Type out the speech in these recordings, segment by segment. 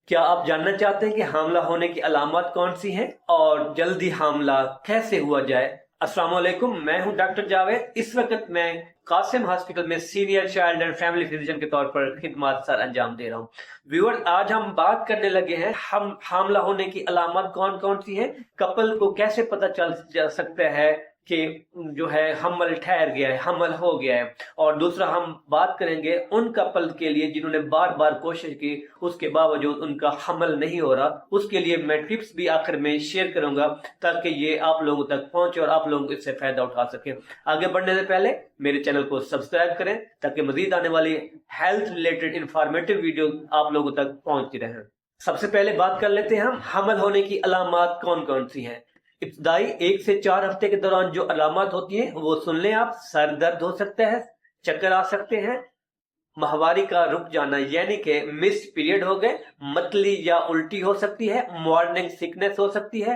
کیا آپ جاننا چاہتے ہیں کہ حاملہ ہونے کی علامات کون سی ہیں اور جلدی حاملہ کیسے ہوا جائے؟ السلام علیکم، میں ہوں ڈاکٹر جاوید۔ اس وقت میں قاسم ہاسپٹل میں senior child and family physician کے طور پر خدمات سر انجام دے رہا ہوں۔ ویور، آج ہم بات کرنے لگے ہیں حاملہ ہونے کی علامات کون کون سی ہیں، کپل کو کیسے پتہ چل سکتا ہے کہ جو ہے حمل ٹھہر گیا ہے، حمل ہو گیا ہے، اور دوسرا ہم بات کریں گے ان کپل کے لیے جنہوں نے بار بار کوشش کی اس کے باوجود ان کا حمل نہیں ہو رہا۔ اس کے لیے میں ٹپس بھی آخر میں شیئر کروں گا تاکہ یہ آپ لوگوں تک پہنچے اور آپ لوگ اس سے فائدہ اٹھا سکیں۔ آگے بڑھنے سے پہلے میرے چینل کو سبسکرائب کریں تاکہ مزید آنے والی ہیلتھ ریلیٹڈ انفارمیٹو ویڈیو آپ لوگوں تک پہنچتی رہیں۔ سب سے پہلے بات کر لیتے ہیں ہم حمل ہونے کی علامات کون کون سی ہیں۔ ابتدائی 1 سے 4 ہفتے کے دوران جو علامات ہوتی ہیں وہ سن لیں آپ۔ سر درد ہو سکتا ہے، چکر آ سکتے ہیں، ماہواری کا رک جانا یعنی کہ مس پیریڈ ہو گئے، متلی یا الٹی ہو سکتی ہے، مارننگ سکنس ہو سکتی ہے،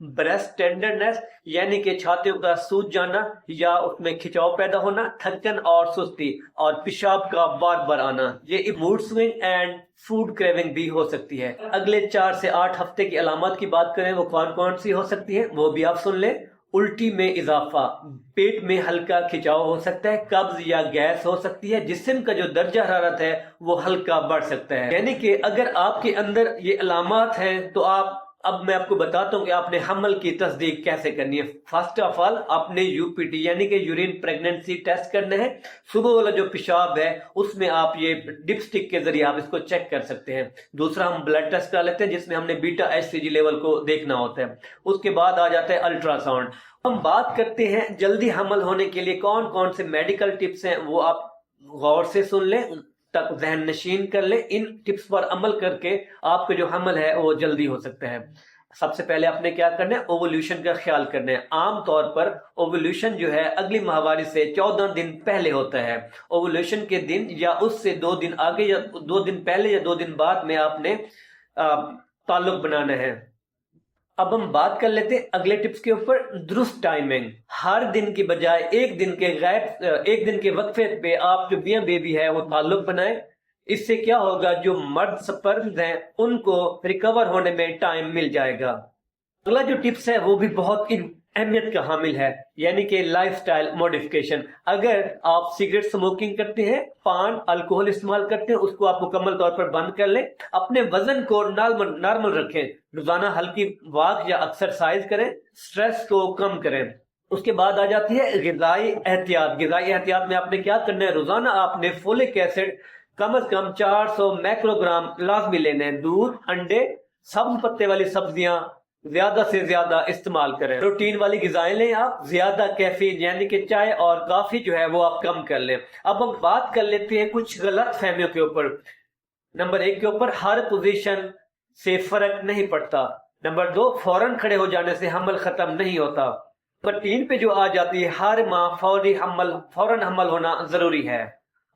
بریسٹ ٹینڈرنس یعنی کہ چھاتیوں کا سوج جانا یا اس میں کھچاؤ پیدا ہونا، تھکن اور سستی، اور پیشاب کا بار بار آنا۔ یہ mood swing and food craving بھی ہو سکتی ہے۔ اگلے 4 سے 8 ہفتے کی علامات کی بات کریں وہ کون کون سی ہو سکتی ہے وہ بھی آپ سن لیں۔ الٹی میں اضافہ، پیٹ میں ہلکا کھچاؤ ہو سکتا ہے، قبض یا گیس ہو سکتی ہے، جسم کا جو درجہ حرارت ہے وہ ہلکا بڑھ سکتا ہے۔ یعنی کہ اگر آپ کے اندر یہ علامات ہیں تو اب میں آپ کو بتاتا ہوں کہ آپ نے حمل کی تصدیق کیسے کرنی ہے۔ فرسٹ آف آل آپ نے UPT یعنی کہ یورین پریگننسی ٹیسٹ کرنا ہے۔ صبح والا جو پیشاب ہے اس میں آپ یہ ڈپ سٹک کے ذریعے آپ اس کو چیک کر سکتے ہیں۔ دوسرا ہم بلڈ ٹیسٹ کرا لیتے ہیں جس میں ہم نے بیٹا HCG لیول کو دیکھنا ہوتا ہے۔ اس کے بعد آ جاتا ہے الٹرا ساؤنڈ۔ ہم بات کرتے ہیں جلدی حمل ہونے کے لیے کون کون سے میڈیکل ٹپس ہیں، وہ آپ غور سے سن لیں، تک ذہن نشین کر لیں۔ ان ٹپس پر عمل کر کے آپ کا جو حمل ہے وہ جلدی ہو سکتا ہے۔ سب سے پہلے آپ نے کیا کرنا ہے، اوولوشن کا خیال کرنا ہے۔ عام طور پر اوولوشن جو ہے اگلی ماہواری سے 14 دن پہلے ہوتا ہے۔ اوولوشن کے دن یا اس سے 2 دن آگے یا 2 دن پہلے یا 2 دن بعد میں آپ نے تعلق بنانا ہے۔ اب ہم بات کر لیتے ہیں اگلے ٹپس کے اوپر، درست ٹائمنگ۔ ہر دن کی بجائے ایک دن کے وقفے پہ آپ جو میاں بیوی ہے وہ تعلق بنائیں۔ اس سے کیا ہوگا، جو مرد سپرمز ہیں ان کو ریکور ہونے میں ٹائم مل جائے گا۔ اگلا جو ٹپس ہے وہ بھی بہت اہمیت کا حامل ہے، یعنی کہ لائف سٹائل موڈیفیکیشن۔ اگر آپ سگریٹ سموکنگ کرتے ہیں، پان، الکوہل استعمال کرتے ہیں، اس کو آپ مکمل طور پر بند کر لیں۔ اپنے وزن کو نارمل رکھیں، روزانہ ہلکی واک یا ایکسرسائز کریں، سٹریس کو کم کریں۔ اس کے بعد آ جاتی ہے غذائی احتیاط۔ غذائی احتیاط میں آپ نے کیا کرنا ہے، روزانہ آپ نے فولک ایسڈ کم از کم 400 مائکرو گرام لازمی لینے ہیں۔ دودھ، انڈے، سبز پتے والی سبزیاں زیادہ سے زیادہ استعمال کریں۔ پروٹین والی غذائیں لیں آپ، زیادہ کیفین یعنی کہ چائے اور کافی جو ہے وہ آپ کم کر لیں۔ اب ہم بات کر لیتے ہیں کچھ غلط فہمیوں کے اوپر۔ نمبر 1 کے اوپر، ہر پوزیشن سے فرق نہیں پڑتا۔ نمبر 2، فوراً کھڑے ہو جانے سے حمل ختم نہیں ہوتا۔ نمبر 3 پہ جو آ جاتی ہے، ہر ماہ فوراً حمل ہونا ضروری ہے۔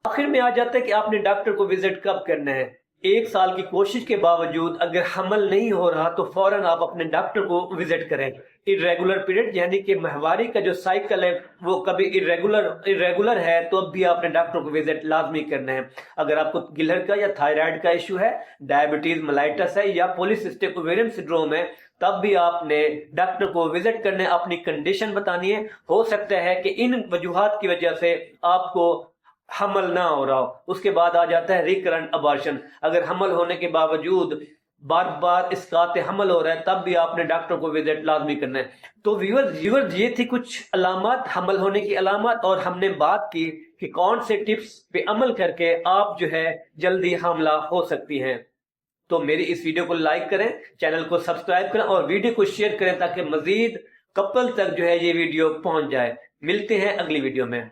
آخر میں آ جاتا ہے کہ آپ نے ڈاکٹر کو وزٹ کب کرنا ہے۔ 1 سال کی کوشش کے باوجود اگر حمل نہیں ہو رہا تو فوراً آپ اپنے ڈاکٹر کو وزٹ کریں۔ irregular پیریڈ یعنی کہ ماہواری کا جو سائیکل ہے وہ کبھی irregular ہے تو اب بھی آپ نے ڈاکٹر کو وزٹ لازمی کرنا ہے۔ اگر آپ کو گلر کا یا تھائرائیڈ کا ایشو ہے، ڈائبٹیز ملائٹس ہے یا پولیسسٹک اوویرین سنڈروم ہے، تب بھی آپ نے ڈاکٹر کو وزٹ کرنا ہے، اپنی کنڈیشن بتانی ہے۔ ہو سکتا ہے کہ ان وجوہات کی وجہ سے آپ کو حمل نہ ہو رہا ہو۔ اس کے بعد آ جاتا ہے ریکرنٹ ابارشن۔ اگر حمل ہونے کے باوجود بار بار اسقاط حمل ہو رہا ہے تب بھی آپ نے ڈاکٹر کو وزٹ لازمی کرنا ہے۔ تو ویورز یہ تھی کچھ علامات، حمل ہونے کی علامات، اور ہم نے بات کی کہ کون سے ٹپس پہ عمل کر کے آپ جو ہے جلدی حاملہ ہو سکتی ہیں۔ تو میری اس ویڈیو کو لائک کریں، چینل کو سبسکرائب کریں اور ویڈیو کو شیئر کریں تاکہ مزید کپل تک جو ہے یہ ویڈیو پہنچ جائے۔ ملتے ہیں اگلی ویڈیو میں۔